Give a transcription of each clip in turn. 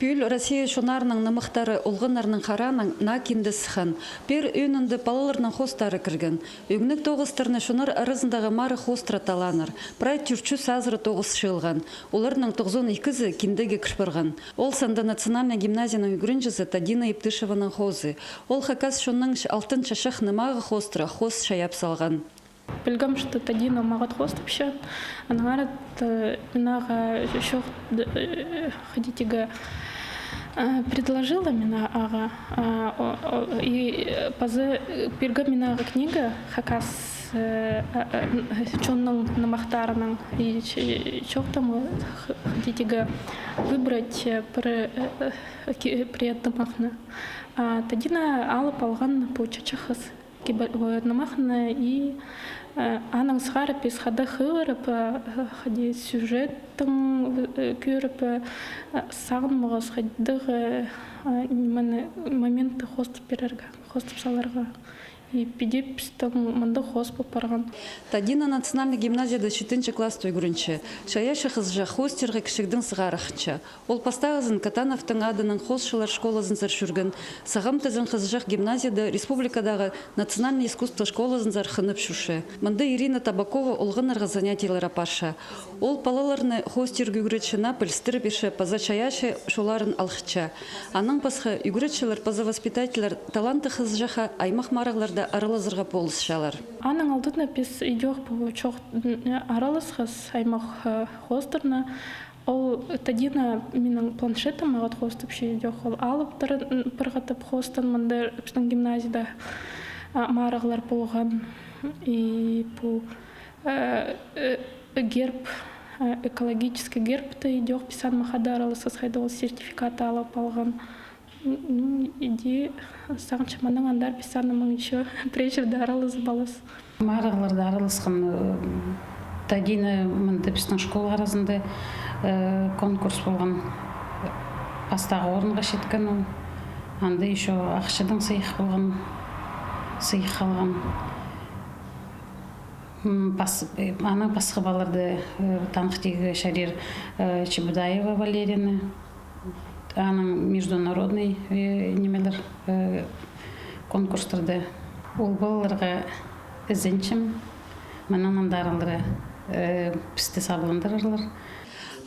Пүл Россия шунарның намықтары ұлғынарның қараның на киндісхан. Пер өйнінді палаларның хостары кірген. Үгінік тоғыстарны шунар арызындағы мары хостра таланыр. Прай түрчу сазыры тоғыз шылған. Оларның 92-зі киндеге кірпірған. Ол санды национальная гимназияның үгірінжізі Тадина Ептышеваның хозы. Ол хакас шунның алтын чашақ нымағы хостра хост шаяп салған. Білгім, что Тадина мағат хост вообще. Анағарат минаға шоқ ходитеге предложила меня и позы перга минаға книга хакас чонның намақтарының и шоқтамы ходитеге выбрать приятно махны. Тадина алып алған по чачахыз намахны и аның сғары пес хада хырып хади сюжеттің көріп сағын мұғыз хадидағы моменты хостып берерге, хостып саларға. И педепстің мұнды хост болып барған. Тадина национальный гимназияда 4 класс тойгурынчы. Шаяшы қызжа хостерға кішігдің сығарықчы. Ол пастағызын Катановтың адының хостшылар школазын заршүрген. Сағам тізін қызжақ гимназияда республикадағы национальный искусство школазын зархынып шушы. Мұнды Ирина Табакова олғынарға занятиялар апарша. Ол палаларны хостер үгіретшіна пілстіріп еші паза шаяшы шуларын алхча. Аның пасқы үгіретшілер, паза воспитателер таланты қызжаға аймақ марағларда аралызырға болысшалар. Аның алдына пес идеох чоқ аралызғыз аймақ хостерна. Ол Тадина менің планшетім ағат хостып ше идеох. Ол алып бірғатып хостан мұнды үпсінің гимназияда марағлар болған. И бұл герб, экологический герб-то идеох писан махада аралызғыз хайда ол сертификаты алып алған. Иди сағын чаманың андар писанымың еще прежде аралыз балыз. Марағларды аралысқан Тадина мұнды пістің школа арасында конкурс болған. Пастағы орынға шеткен ол. Анда еще ақшыдың сыйық болған, сыйық қалған. Аның басқы баларды танықтегі Шарир Чебудаева Валерина. Аның международный немелер конкурстарды. Ол балаларға ізінчім, мұның андарылары пісті сабылындырырлар.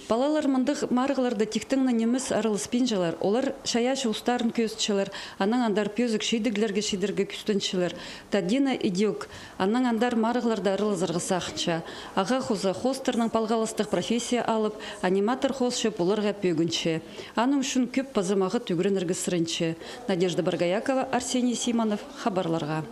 Балалар мұндық марғыларды тектіңні неміс арылыс пинжалар. Олар шаяшы ұстарын көзтшілер, аның андар пөзік шейдіглерге шейдерге күстіншілер. Тадина идеук, аның андар марғыларды арылызырғы сақча. Аға хоза хостерның палғалыстық профессия алып, аниматор хозшы бұлырға пөгінші. Аның үшін көп пазымағы түгірін іргісірінші. Надежда Баргаякова, Арсений Симонов, хабарларға.